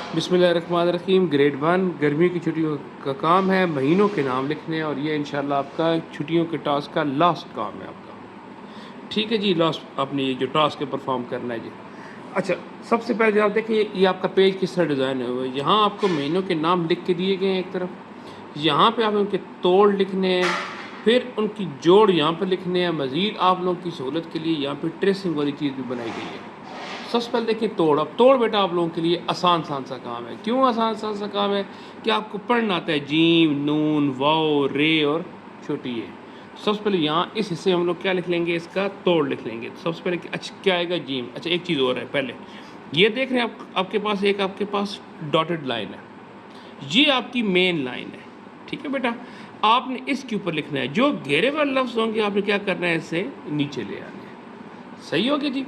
बिस्मिल्लाहिर्रहमानिर्रहीम। ग्रेड 1 गर्मी की छुट्टियों का काम है महीनों के नाम लिखने, और ये इंशाल्लाह आपका छुट्टियों के टास्क का लास्ट काम है आपका। ठीक है जी, लास्ट आपने ये जो टास्क है परफॉर्म करना है जी। अच्छा, सबसे पहले जब आप देखिए ये आपका पेज किस तरह डिज़ाइन है हुआ है। यहाँ आपको महीनों के नाम लिख के दिए गए हैं एक तरफ, यहाँ पे आप उनके तोड़ लिखने हैं, फिर उनकी जोड़ यहाँ पर लिखने हैं। मज़ीद आप लोगों की सहूलत के लिए यहाँ पे ट्रेसिंग वाली चीज़ भी बनाई गई है। सबसे पहले देखिए तोड़। अब तोड़ बेटा आप लोगों के लिए आसान सा काम है। क्यों आसान सा काम है? कि आपको पढ़ना आता है जीम, नून, वाओ, रे और छोटी ये। सबसे पहले यहाँ इस हिस्से में हम लोग क्या लिख लेंगे, इसका तोड़ लिख लेंगे। तो सबसे पहले अच्छा क्या आएगा, जीम। अच्छा, एक चीज़ और है, पहले ये देख रहे हैं आपके पास डॉटेड लाइन है, ये आपकी मेन लाइन है। ठीक है बेटा, आपने इसके ऊपर लिखना है। जो घेरे वाले लफ्ज़ होंगे आपने क्या करना है, इससे नीचे ले आने हैं। सही हो गया जी।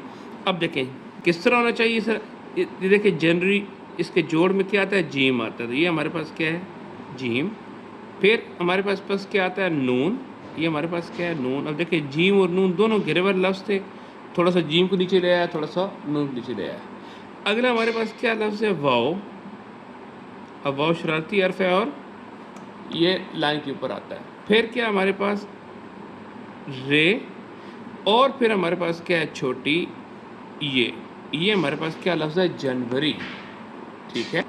अब देखें किस तरह होना चाहिए सर। ये देखिए जनरली इसके जोड़ में क्या आता है, जीम आता है। तो ये हमारे पास क्या है, जीम। फिर हमारे पास क्या आता है, नून। ये हमारे पास क्या है, नून। अब देखिए जीम और नून दोनों घिरे हुए लफ्ज़ थे। थोड़ा सा जीम को नीचे ले आया, थोड़ा सा नून को नीचे ले आया। अगला हमारे पास क्या लफ्ज़ है, वाओ। अब वाओ शरारती हर्फ है और ये लाइन के ऊपर आता है। फिर क्या हमारे पास, रे। और फिर हमारे पास क्या है, छोटी ये हमारे पास क्या लफ्ज़ है, जनवरी। ठीक है।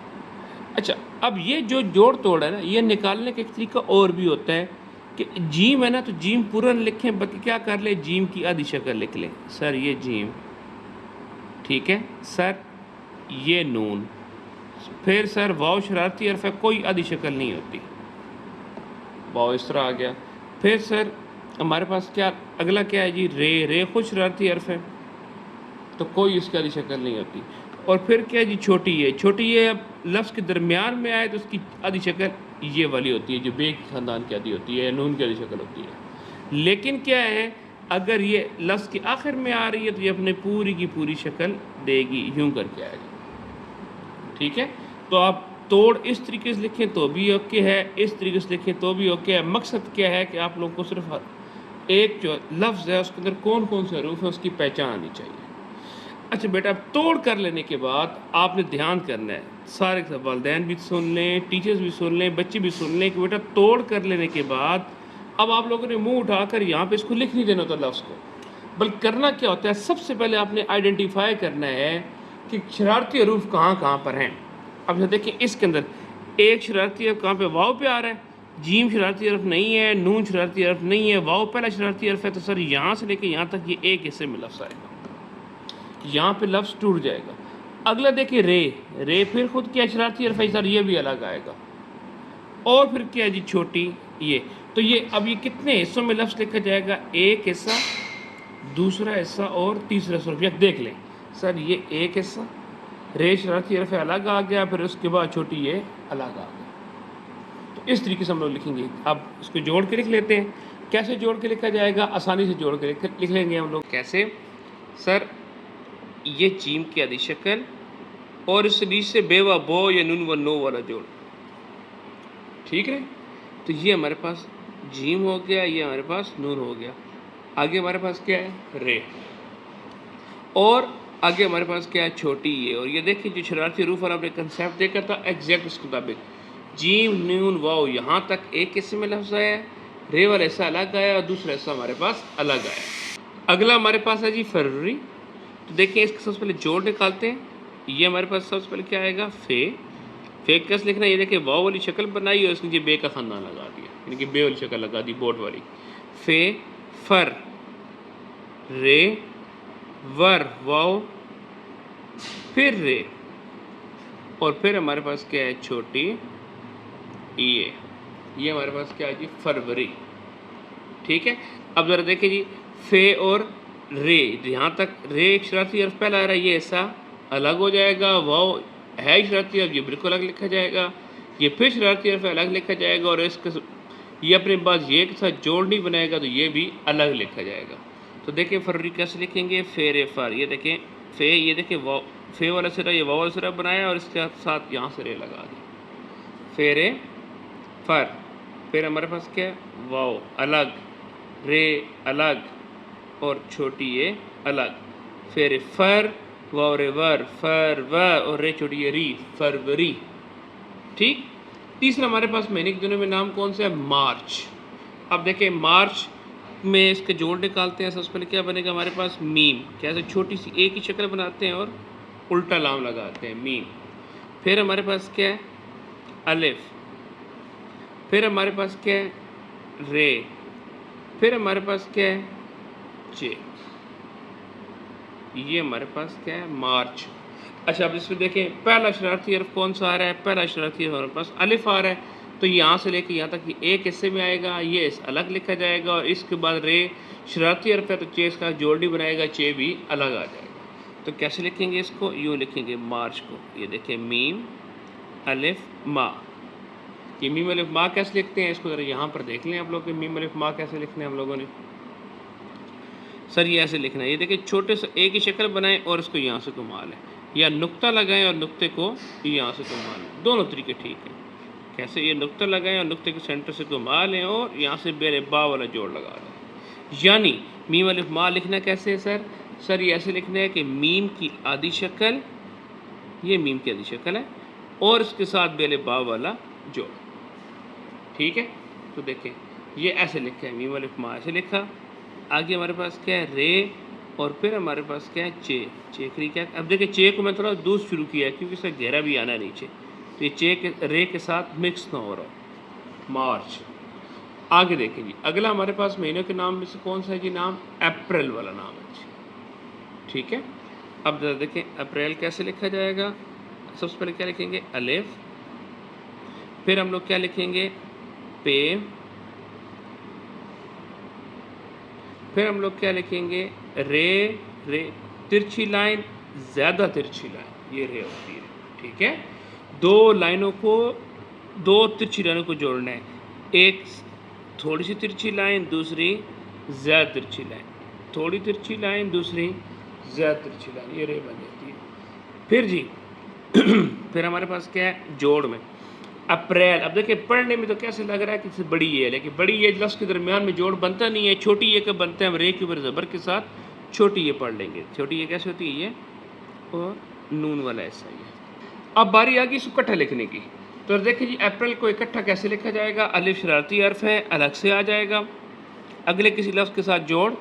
अच्छा, अब ये जो जोड़ तोड़ है ना, ये निकालने का एक तरीका और भी होता है कि जीम है ना, तो जीम पूरा न लिखें, बल्कि क्या कर ले, जीम की आधी शक्ल लिख लें। सर ये जीम, ठीक है सर, ये नून। फिर सर वाओ शरारती हर्फ है, कोई आधी शक्ल नहीं होती, वाओ इस तरह आ गया। फिर सर हमारे पास क्या अगला क्या है जी, रे खुद शरारती हर्फ है, तो कोई उसकी आधी शक्ल नहीं होती। और फिर क्या है जी, छोटी ये अब लफ्ज़ के दरमियान में आए तो उसकी आधी शक्ल ये वाली होती है, जो बे ख़ानदान की आधी होती है, नून की आधी शक्ल होती है। लेकिन क्या है, अगर ये लफ्ज़ के आखिर में आ रही है तो ये अपने पूरी की पूरी शक्ल देगी, यूँ करके आएगी। ठीक है। तो आप तोड़ इस तरीके से लिखें तो भी ओके है, इस तरीके से लिखें तो भी ओके है। मकसद क्या है कि आप लोगों को सिर्फ एक जो लफ्ज़ है उसके अंदर कौन कौन से हरूफ है उसकी पहचान आनी चाहिए। अच्छा बेटा, अब तोड़ कर लेने के बाद आपने ध्यान करना है, सारे वालिदैन भी सुन लें, टीचर्स भी सुन लें, बच्चे भी सुन लें कि बेटा तोड़ कर लेने के बाद अब आप लोगों ने मुंह उठाकर यहाँ पे इसको लिख नहीं देना होता लफ्ज़ को, बल्कि करना क्या होता है, सबसे पहले आपने आइडेंटिफाई करना है कि शरारती हरूफ कहाँ कहाँ पर हैं। अब जैसे देखिए इसके अंदर एक शरारती हर्फ कहाँ पे, वाव पे आ रहा है। जीम शरारती हर्फ नहीं है, नून शरारती हर्फ नहीं है, वाव पहला शरारती हर्फ है। तो सर यहाँ से लेके यहाँ तक ये एक हिस्से में लफ्ज़ आएगा, यहाँ पे लफ्ज़ टूट जाएगा। अगला देखिए रे फिर खुद क्या शरारती हर्फ है सर, ये भी अलग आएगा। और फिर क्या है जी, छोटी ये। तो ये अब ये कितने हिस्सों में लफ्ज़ लिखा जाएगा, एक हिस्सा, दूसरा हिस्सा और तीसरा हिस्सा। देख लें सर, ये एक हिस्सा, रे शरारती हर्फ अलग आ गया, फिर उसके बाद छोटी ये अलग आ गया। तो इस तरीके से हम लोग लिखेंगे। अब इसको जोड़ के लिख लेते हैं। कैसे जोड़ के लिखा जाएगा, आसानी से जोड़ के लिख लेंगे हम लोग। कैसे सर, ये जीम की आधी शक्ल और इस बीच से बेवा बो या नून व नो वाला जोड़। ठीक है। तो ये हमारे पास जीम हो गया, ये हमारे पास नून हो गया। आगे हमारे पास क्या है, रे। और आगे हमारे पास क्या है, छोटी ये। और ये देखिए जो शरारती हरूफ वाला आपने कंसेप्ट देखा था, एग्जैक्ट उसके मुताबिक जीम, नून, वाओ यहाँ तक एक हिस्से में लफ्ज़ आया है, रे वाला हिस्सा अलग आया और दूसरा हिस्सा हमारे पास अलग आया। अगला हमारे पास है जी फरवरी। तो देखिए इसका सबसे पहले जोड़ निकालते हैं। ये हमारे पास सबसे पहले क्या आएगा, फे कैसे लिखना है, ये देखिए वाव वाली शक्ल बनाई और इसके नीचे बे का खानदान लगा दिया, यानी कि बे वाली शक्ल लगा दी, बोट वाली। फे, फर, रे, वर, वाव, फिर रे, और फिर हमारे पास क्या है, छोटी ये हमारे पास क्या है जी, फरवरी। ठीक है। अब ज़रा देखिए जी, फे और रे, यहाँ तक रे एक शरारती हर्फ पहला आ रहा है, ये ऐसा अलग हो जाएगा। वाव है शरारती हर्फ, ये बिल्कुल अलग लिखा जाएगा। ये फिर शरारती हर्फ अलग लिखा जाएगा, और इसके ये अपने पास ये के साथ जोड़ नहीं बनाएगा तो ये भी अलग लिखा जाएगा। तो देखिए फरवरी कैसे लिखेंगे, फे रे फर। ये देखें फे, ये देखें वाव, फे वाला सिरा ये वाव वाला सिरा बनाया और इसके साथ यहाँ से रे लगा दी, फे रे फर। फिर हमारे पास क्या है, वाव अलग, रे अलग और छोटी ये अलग, फिर फर, वाव रे वर, फर व और रे छोटी री, फरवरी। ठीक। तीसरा हमारे पास महीने के दिनों में नाम कौन सा है? मार्च। अब देखें मार्च में इसके जोड़ निकालते हैं। सबसे पहले क्या बनेगा हमारे पास? मीम। कैसे? छोटी सी एक ही शक्ल बनाते हैं और उल्टा लाम लगाते हैं, मीम। फिर हमारे पास क्या है? अलिफ। फिर हमारे पास क्या है? रे। फिर हमारे पास क्या है? जे। ये हमारे पास क्या है? मार्च। अच्छा, अब इसमें देखें पहला शरारती हर्फ कौन सा आ रहा है? पहला शरारती हर्फ हमारे पास अलिफ आ रहा है, तो यहाँ से लेके यहाँ तक ये एक हिस्से में आएगा, ये अलग लिखा जाएगा, और इसके बाद रे शरारती हर्फ है तो चे इसका जोड़ नहीं बनाएगा, चे भी अलग आ जाएगा। तो कैसे लिखेंगे इसको? यूँ लिखेंगे मार्च को। ये देखें मीम अलिफ मा। ये मीम अलिफ मा कैसे लिखते हैं इसको ज़रा यहाँ पर देख लें आप लोग कि मीम अलिफ मा कैसे लिखने हैं हम लोगों ने। सर ये ऐसे लिखना है, ये देखिए छोटे से एक ही शक्ल बनाएं और इसको यहाँ से घुमा लें, या नुक्ता लगाएं और नुक्ते को यहाँ से घुमा लें। दोनों तरीके ठीक है। कैसे? ये नुक्ता लगाएं और नुक्ते के सेंटर से घुमा लें और यहाँ से बेरे बा वाला जोड़ लगा लें। यानी मीम अलिफ मा लिखना कैसे है सर? सर ये ऐसे लिखना है कि मीम की आधी शक्ल, ये मीम की आधी शक्ल है, और इसके साथ बेले बा वाला जोड़। ठीक है, तो देखें ये ऐसे लिखा है, मीम अलिफ मा ऐसे लिखा। आगे हमारे पास क्या है? रे, और फिर हमारे पास क्या है? चे। चेकरी क्या? अब देखिए चे को मैं थोड़ा दूर शुरू किया है क्योंकि इसका घेरा भी आना है नीचे, तो ये चे के रे के साथ मिक्स ना हो रहा हो। मार्च। आगे देखें जी, अगला हमारे पास महीनों के नाम में से कौन सा है जी? नाम अप्रैल वाला नाम है जी। ठीक है, अब जरा देखें अप्रैल कैसे लिखा जाएगा। सबसे पहले क्या लिखेंगे? अलिफ। फिर हम लोग क्या लिखेंगे? पे। फिर हम लोग क्या लिखेंगे? रे। रे तिरछी लाइन, ज़्यादा तिरछी लाइन, ये रे होती है। ठीक है, दो लाइनों को, दो तिरछी लाइनों को जोड़ना है, एक थोड़ी सी तिरछी लाइन, दूसरी ज़्यादा तिरछी लाइन, थोड़ी तिरछी लाइन, दूसरी ज़्यादा तिरछी लाइन, ये रे बन जाती है। फिर जी फिर हमारे पास क्या है? जोड़ में अप्रैल। अब देखिए पढ़ने में तो कैसे लग रहा है कि बड़ी ये है, लेकिन बड़ी ये लफ्ज़ के दरमियान में जोड़ बनता नहीं है, छोटी ये कब बनता है? हम रे के ऊपर ज़बर के साथ छोटी ये पढ़ लेंगे। छोटी ये कैसे होती है? ये और नून वाला ऐसा ही है। अब बारी आ गई इसको इकट्ठा लिखने की, तो देखिए जी अप्रैल को इकट्ठा कैसे लिखा जाएगा? अलिफ शरारती हर्फ है, अलग से आ जाएगा, अगले किसी लफ्ज़ के साथ जोड़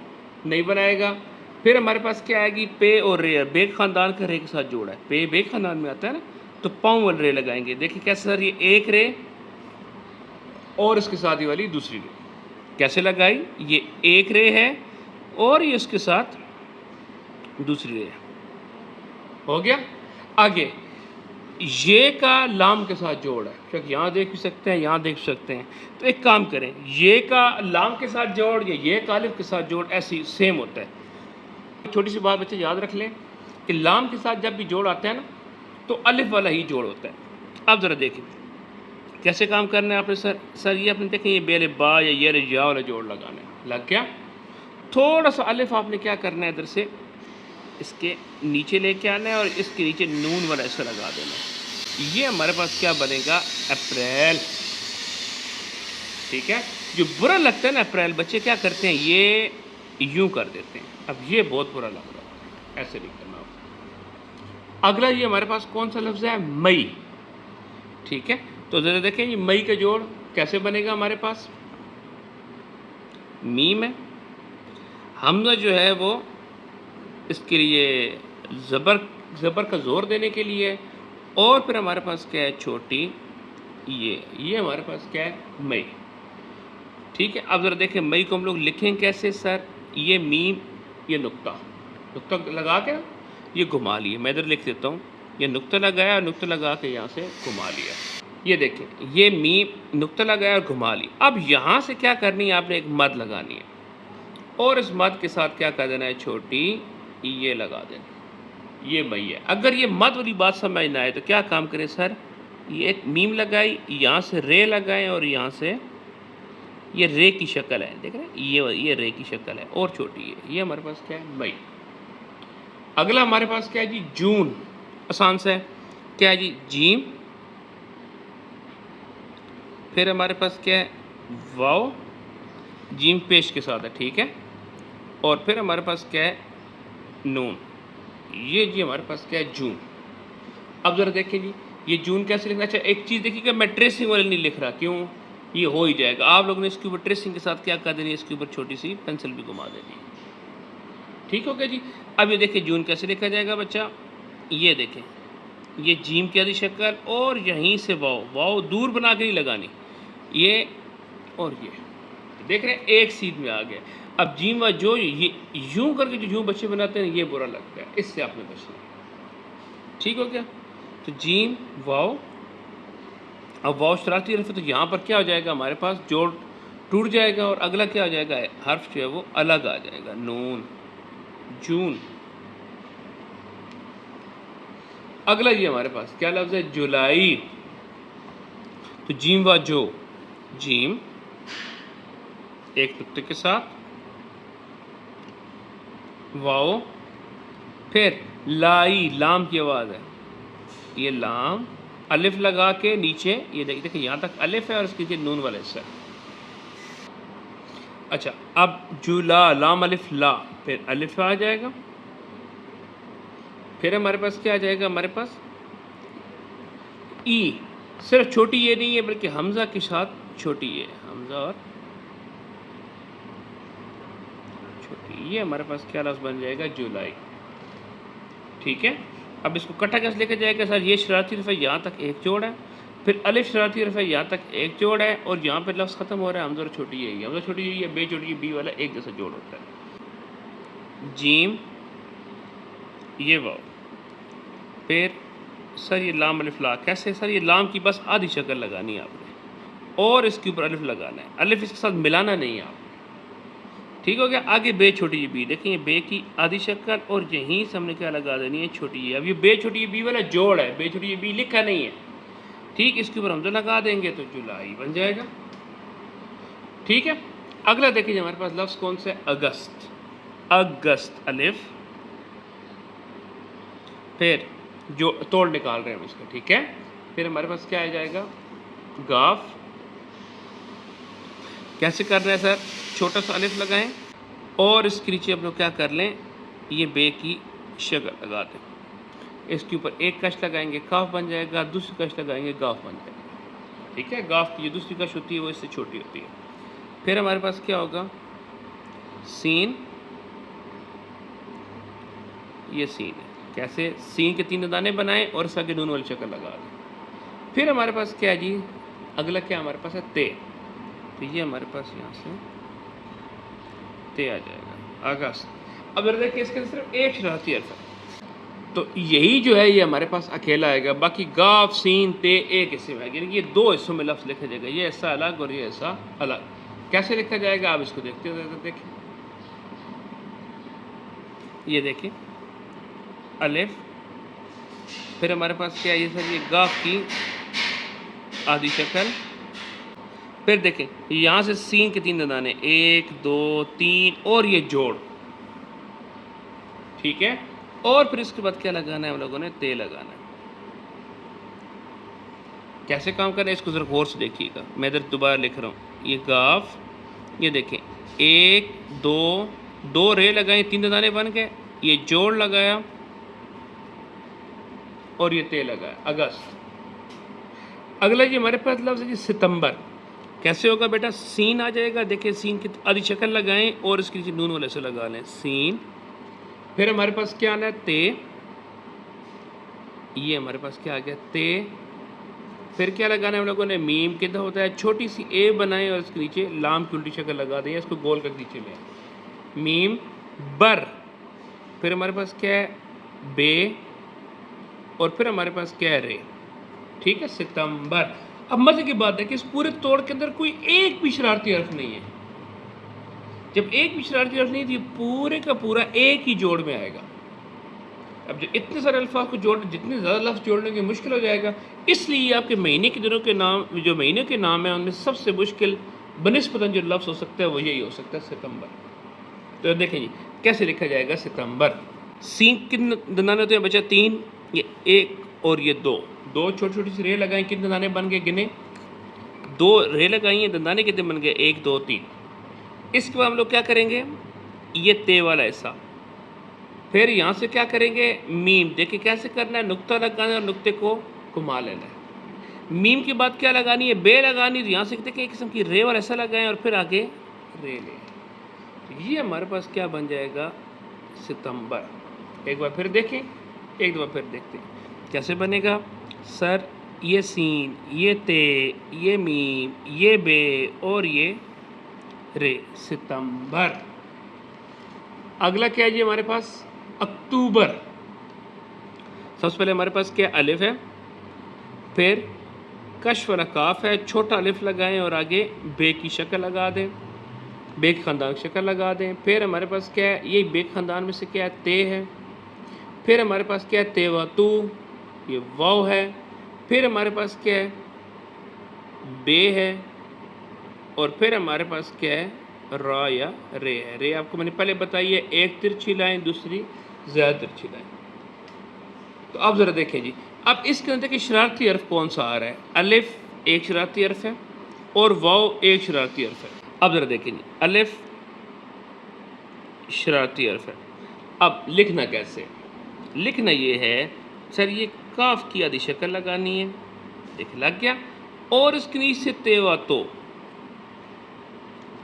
नहीं बनाएगा। फिर हमारे पास क्या आएगी? पे और रे। बेग ख़ानदान का रे के साथ जोड़ा है, पे बेग ख़ानदान में आता है ना, तो पाँव वाले रे लगाएंगे। देखिए कैसे सर? ये एक रे और इसके साथ ये वाली दूसरी रे कैसे लगाई? ये एक रे है और ये इसके साथ दूसरी रे है। हो गया। आगे ये का लाम के साथ जोड़ है, क्योंकि यहाँ देख भी सकते हैं, यहाँ देख सकते हैं। तो एक काम करें, ये का लाम के साथ जोड़ या ये का अलिफ के साथ जोड़ ऐसी सेम होता है। छोटी सी बात बच्चे याद रख लें कि लाम के साथ जब भी जोड़ आता है ना, तो अलिफ वाला ही जोड़ होता है। अब ज़रा देखें कैसे काम करना है आपने। सर ये आपने देखें, ये बेले बा या ये रे या वाला जोड़ लगाना है। लग गया? थोड़ा सा अलिफ आपने क्या करना है, इधर से इसके नीचे लेके आना है और इसके नीचे नून वाला ऐसा लगा देना है। ये हमारे पास क्या बनेगा? अप्रैल। ठीक है, जो बुरा लगता है ना अप्रैल, बच्चे क्या करते हैं? ये यूं कर देते हैं। अब ये बहुत बुरा लग रहा है, ऐसे नहीं करना। अगला ये हमारे पास कौन सा लफ्ज़ है? मई। ठीक है, तो ज़रा देखें ये मई का जोड़ कैसे बनेगा हमारे पास? मीम है, हमजा जो है वो इसके लिए ज़बर का ज़ोर देने के लिए, और फिर हमारे पास क्या है? छोटी ये हमारे पास क्या है? मई। ठीक है, अब ज़रा देखें मई को हम लोग लिखें कैसे सर? ये मीम, ये नुक्ता लगा के ना ये घुमा लिए। मैं इधर लिख देता हूँ, ये नुक्ता लगाया और नुक्ता लगा के यहाँ से घुमा लिया। ये देखें, ये मीम नुक्ता लगाया और घुमा ली। अब यहाँ से क्या करनी है? आपने एक मद लगानी है और इस मद के साथ क्या कर देना है? छोटी ये लगा देना। ये मई है। अगर ये मद वाली बात समझ ना आए तो क्या काम करें सर? ये एक मीम लगाई, यहाँ से रे लगाएं और यहाँ से ये रे की शक्ल है, देख रहे हैं? ये रे की शक्ल है और छोटी है। ये हमारे पास क्या है? मई। अगला हमारे पास क्या है जी? जून। आसान सा है, क्या है जी? जीम। फिर हमारे पास क्या है? वाव, जीम पेश के साथ है। ठीक है, और फिर हमारे पास क्या है? नून। ये जी हमारे पास क्या है, जून। अब ज़रा देखें जी, ये जून कैसे लिखना। अच्छा एक चीज़ देखिएगा, मैं ट्रेसिंग वाले नहीं लिख रहा, क्यों, ये हो ही जाएगा। आप लोगों ने इसके ऊपर ट्रेसिंग के साथ क्या कर देनी है, इसके ऊपर छोटी सी पेंसिल भी घुमा देनी है। ठीक हो गया जी। अब ये देखिए जून कैसे लिखा जाएगा बच्चा, ये देखें, ये जीम की आधी शक्ल और यहीं से वाव, वाव दूर बना के नहीं लगानी, ये और ये देख रहे हैं एक सीध में आ गया। अब जीम व जो ये यूं करके जो यूं बच्चे बनाते हैं ये बुरा लगता है, इससे आपने बचना है। ठीक हो गया। तो जीम वाव, अब वाव शरारती हर्फ है तो यहाँ पर क्या हो जाएगा, हमारे पास जोड़ टूट जाएगा और अगला क्या हो जाएगा, हर्फ जो है वो अलग आ जाएगा, नून, जून। अगला ये हमारे पास क्या लफ्ज़ है, जुलाई। तो जीम व जो, जीम एक नुक्ते के साथ, वाओ, फिर लाई, लाम की आवाज़ है, ये लाम, अलिफ लगा के नीचे, ये देखिए यहाँ तक अलिफ है और इसके नीचे नून वाला हिस्सा। अच्छा अब जुला, लाम अलिफ ला, फिर अलिफ आ जाएगा, फिर हमारे पास क्या आ जाएगा, हमारे पास ई, सिर्फ छोटी ये नहीं है बल्कि हमज़ा के साथ छोटी ये, हमज़ा और छोटी ये, हमारे पास क्या लफ्ज़ बन जाएगा, जुलाई। ठीक है। अब इसको कटा कैसे लेकर जाएगा सर, ये शरारती हर्फ है, यहाँ तक एक जोड़ है, फिर अलिफ शरारती हर्फ है, यहाँ तक एक जोड़ है, और यहाँ पे लफ्ज़ ख़त्म हो रहा है, हमज़ा और छोटी है, हमज़ा छोटी है, बे छोटी बी वाला एक जैसा जोड़ होता है। जीम, ये वाव, फिर सर ये लाम अलिफ ला, कैसे सर, ये लाम की बस आधी शक्ल लगानी है आपने और इसके ऊपर अलिफ लगाना है, अलिफ इसके साथ मिलाना नहीं है आप। ठीक हो गया। आगे बे छोटी ये बी, देखिए बे की आधी शक्ल और यहीं से हमने क्या लगा देनी है, छोटी ये। अब ये बे छोटी ये बी वाला जोड़ है, बे छोटी ये बी लिखा नहीं है, ठीक, इसके ऊपर हमजा लगा देंगे तो जुलाई बन जाएगा। ठीक है। अगला देखिए हमारे पास लफ्ज़ कौन सा है, अगस्त। अगस्त अलिफ, फिर जो तोड़ निकाल रहे हैं हम इसका, ठीक है। फिर हमारे पास क्या आ जाएगा, गाफ। कैसे कर रहे हैं सर, छोटा सा अलिफ लगाएं और इसके नीचे हम लोग क्या कर लें, ये बे की शक्ल लगा दें, इसके ऊपर एक कश लगाएंगे, काफ बन जाएगा, दूसरी कश लगाएंगे, गाफ बन जाएगा। ठीक है। गाफ की जो दूसरी कश होती है वो इससे छोटी होती है। फिर हमारे पास क्या होगा, सीन, ये सीन है, कैसे, सीन के 3 दाने बनाएं और इसका के नून वाली शक्ल लगा दें। फिर हमारे पास क्या है जी, अगला क्या हमारे पास है, ते। तो ये हमारे पास यहाँ से ते आ जाएगा, अगस्त। अब देखिए इसके सिर्फ एक शरारती हर्फ है, तो यही जो है ये हमारे पास अकेला आएगा, बाकी गाफ, सीन, ते एक हिस्से में आएगा, यानी ये 2 हिस्सों में लफ्ज़ लिखा जाएगा, ये ऐसा अलग और ये ऐसा अलग। कैसे लिखा जाएगा आप इसको देखते हो, देखिए ये देखिए अलिफ, फिर हमारे पास क्या है, ये सर ये गाफ की आधी शक्ल, फिर देखें यहाँ से सीन के 3 दाने, 1 2 3 और ये जोड़, ठीक है। और फिर इसके बाद क्या लगाना है हम लोगों ने, ते लगाना है। कैसे काम करना है इसको ज़रा गौर से देखिएगा, मैं इधर दोबारा लिख रहा हूँ, ये गाफ, ये देखें 1 2 2 रे लगाए, 3 दाने बन गए, ये जोड़ लगाया और ये ते लगाया, अगस्त। अगला जी हमारे पास लफ्ज़ है जी सितंबर। कैसे होगा बेटा, सीन आ जाएगा, देखिए सीन की आधी शक्ल लगाएं और इसके नीचे नून वाले से लगा लें, सीन। फिर हमारे पास क्या आना है, ते, ये हमारे पास क्या आ गया, ते। फिर क्या लगाना है हम लोगों ने, मीम कितना होता है, छोटी सी ए बनाएं और इसके नीचे लाम की उल्टी शक्ल लगा दें, इसको गोल कर नीचे में, मीम, बर। फिर हमारे पास क्या है, बे, और फिर हमारे पास क्या है, रे। ठीक है, सितंबर। अब मजे की बात है कि इस पूरे तोड़ के अंदर कोई एक भी शरारती हर्फ नहीं है। जब एक भी शरारती हर्फ नहीं है तो ये पूरे का पूरा एक ही जोड़ में आएगा। अब जो इतने सारे अल्फाज को जोड़, जितने ज़्यादा लफ्ज़ जोड़ने की मुश्किल हो जाएगा, इसलिए आपके महीने के दिनों के नाम, जो महीने के नाम है उनमें सबसे मुश्किल बनिस्बतन जो लफ्ज़ हो सकता है वो यही हो सकता है, सितंबर। तो देखें जी कैसे लिखा जाएगा, सितंबर। सीन कितने दाने होते हैं बच्चा, 3, ये 1 और ये 2 छोटी छोटी सी रे लगाएं, कितने दाने बन गए गिने, 2 रे लगाइए, दाने कितने बन गए, 1 2 3। इसके बाद हम लोग क्या करेंगे, ये ते वाला हिस्सा, फिर यहाँ से क्या करेंगे, मीम। देखिए कैसे करना है, नुक्ता लगाना है और नुक्ते को घुमा लेना है। मीम के बाद क्या लगानी है, बे लगानी। तो यहाँ से देखिए एक किस्म की रे और ऐसा लगाएं और फिर आगे रे ले। तो ये हमारे पास क्या बन जाएगा, सितंबर। एक बार फिर देखें, एक दो बार फिर देखते हैं कैसे बनेगा। सर ये सीन, ये ते, ये मीम, ये बे और ये रे, सितंबर। अगला क्या है जी हमारे पास, अक्टूबर। सबसे पहले हमारे पास क्या अलिफ है, फिर कश वाला काफ है, छोटा अलिफ लगाएं और आगे बे की शक्ल लगा दें, बे के ख़ानदान की शक्ल लगा दें। फिर हमारे पास क्या है, ये बे ख़ानदान में से क्या है, ते है। फिर हमारे पास क्या है, तेवातू, ये वाव है। फिर हमारे पास क्या है, बे है। और फिर हमारे पास क्या है, रा या रे है। रे आपको मैंने पहले बताई है, एक तिरछी लाइन, दूसरी ज़्यादा तिरछी लाइन। तो अब ज़रा देखें जी, अब इसके अंदर कि शरारती हर्फ कौन सा आ रहा है। अलिफ एक शरारती हर्फ है और वाव एक शरारती हर्फ है। अब ज़रा देखें जी, अलिफ शरारती हर्फ है। अब लिखना कैसे, लिखना ये है सर, ये काफ की आधी शक्ल लगानी है, देख लग गया। और इसके नीचे तेवा तो,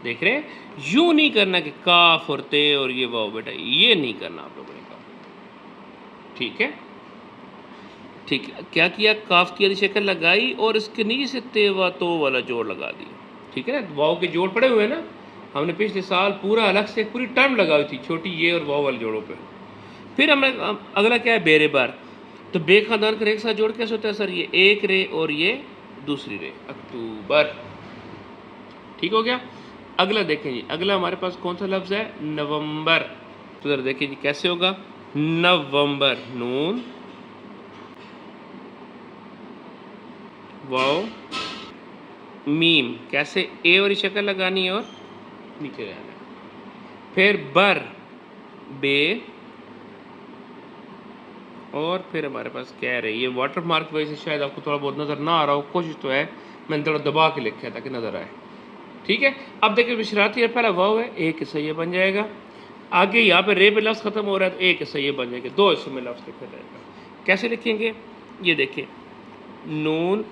देख रहे हैं, यूं नहीं करना कि काफ और ते और ये वाव, बेटा ये नहीं करना आप लोगों ने कहा, ठीक है। ठीक है, क्या किया, काफ की आधी शक्ल लगाई और इसके नीचे से तेवा तो वाला जोड़ लगा दिया, ठीक है ना। वाव के जोड़ पड़े हुए हैं ना, हमने पिछले साल पूरा अलग से पूरी टर्म लगाई थी छोटी ये और वाव वाले जोड़ों पे। फिर हमें अगला क्या है, बेरे बार। तो बे खानदान का एक साथ जोड़ कैसे होता है सर, ये एक रे और ये दूसरी रे, अक्टूबर। ठीक हो गया। अगला देखें जी, अगला हमारे पास कौन सा लफ्ज़ है, नवंबर। तो जरा देखिए जी कैसे होगा, नवंबर, नून वाव मीम, कैसे ए वाली शक्ल लगानी है और नीचे रहना है। फिर बर, बे, और फिर हमारे पास क्या रही है, वाटर मार्क वजह से शायद आपको थोड़ा बहुत नज़र ना आ रहा हो, कोशिश तो है मैंने थोड़ा दबा के लिखा है ताकि नज़र आए, ठीक है। अब देखिए शरारती है, पहला वाव है, एक हिस्सा ये बन जाएगा। आगे यहाँ पे रे पे लफ्ज़ ख़त्म हो रहा है तो एक हिस्सा ये बन जाएगा, दो हिस्सों में लफ्ज़ लिखा जाएगा। कैसे लिखेंगे, ये देखिए, नून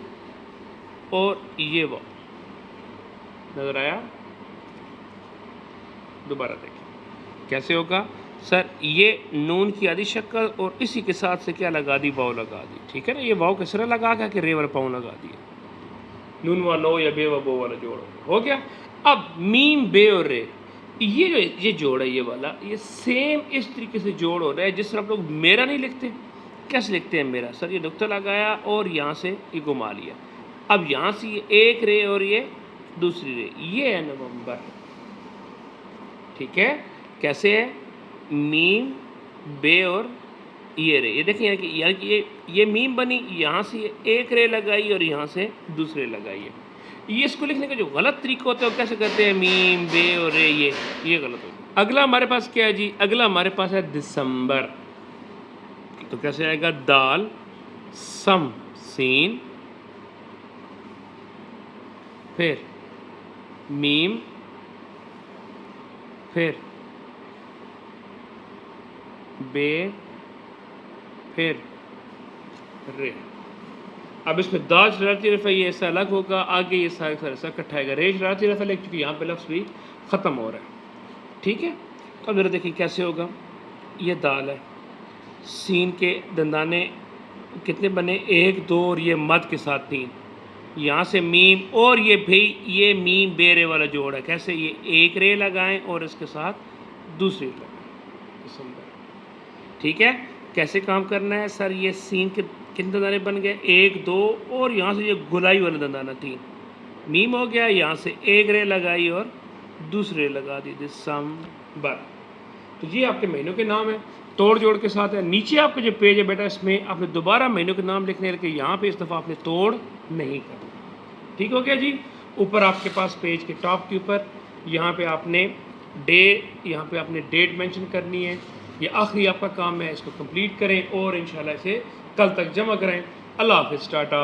और ये वाव, नज़र आया। दोबारा देखिए कैसे होगा सर, ये नून की आधी शक्ल और इसी के साथ से क्या लगा दी, वाव लगा दी, ठीक है ना। ये वाव के सिरा लगा के रे वाला पाँव लगा दिया, नून व नो या बे व बो वाला जोड़ हो गया। अब मीम बे और रे, ये जो ये जोड़ है ये वाला, ये सेम इस तरीके से जोड़ हो रहा है जिस तरह आप लोग मेरा नहीं लिखते। कैसे लिखते हैं मेरा, सर ये नुक्ता लगाया और यहाँ से ये घुमा लिया। अब यहाँ से ये एक रे और ये दूसरी रे, ये है नवंबर, ठीक है। कैसे है, मीम बे और ये रे, ये देखिए यानी कि ये मीम बनी, यहाँ से ये एक रे लगाई और यहाँ से दूसरे लगाई है। ये इसको लिखने का जो गलत तरीका होता है वो कैसे करते हैं, मीम बे और रे, ये गलत होता है। अगला हमारे पास क्या है जी, अगला हमारे पास है दिसंबर। तो कैसे आएगा, दाल सम सीन, फिर मीम, फिर बे, फिर रे। अब इसमें दाल शरारती रफ़ा ये ऐसा अलग होगा, आगे ये सारा ऐसा इकट्ठा आएगा। रे शरारती रफ़ा लेकिन क्योंकि यहाँ पे लफ्ज़ भी ख़त्म हो रहा है, ठीक है। तो अब जरा देखिए कैसे होगा, ये दाल है, सीन के दंदाने कितने बने, एक दो, और ये मद के साथ तीन, यहाँ से मीम और ये भाई ये मीम बेरे वाला जोड़ है। कैसे, ये एक रे लगाएं और इसके साथ दूसरी लगाएं, दिसंबर, ठीक है। कैसे काम करना है सर, ये सीन के कितने दंदाने बन गए, एक दो, और यहाँ से ये गुलाई वाला दंदाना तीन, मीम हो गया, यहाँ से एक रे लगाई और दूसरे लगा दी, दिसंबर। तो ये आपके महीनों के नाम है, तोड़ जोड़ के साथ है। नीचे आपका जो पेज है बेटा, इसमें आपने दोबारा महीनों के नाम लिखने लगे, यहाँ पे इस दफ़ा आपने तोड़ नहीं करना, ठीक हो गया जी। ऊपर आपके पास पेज के टॉप के ऊपर यहाँ पे आपने यहाँ पे आपने डेट मेंशन करनी है। ये आखिरी आपका काम है, इसको कंप्लीट करें और इंशाल्लाह इसे कल तक जमा करें। अल्लाह हाफ़िज़, टाटा।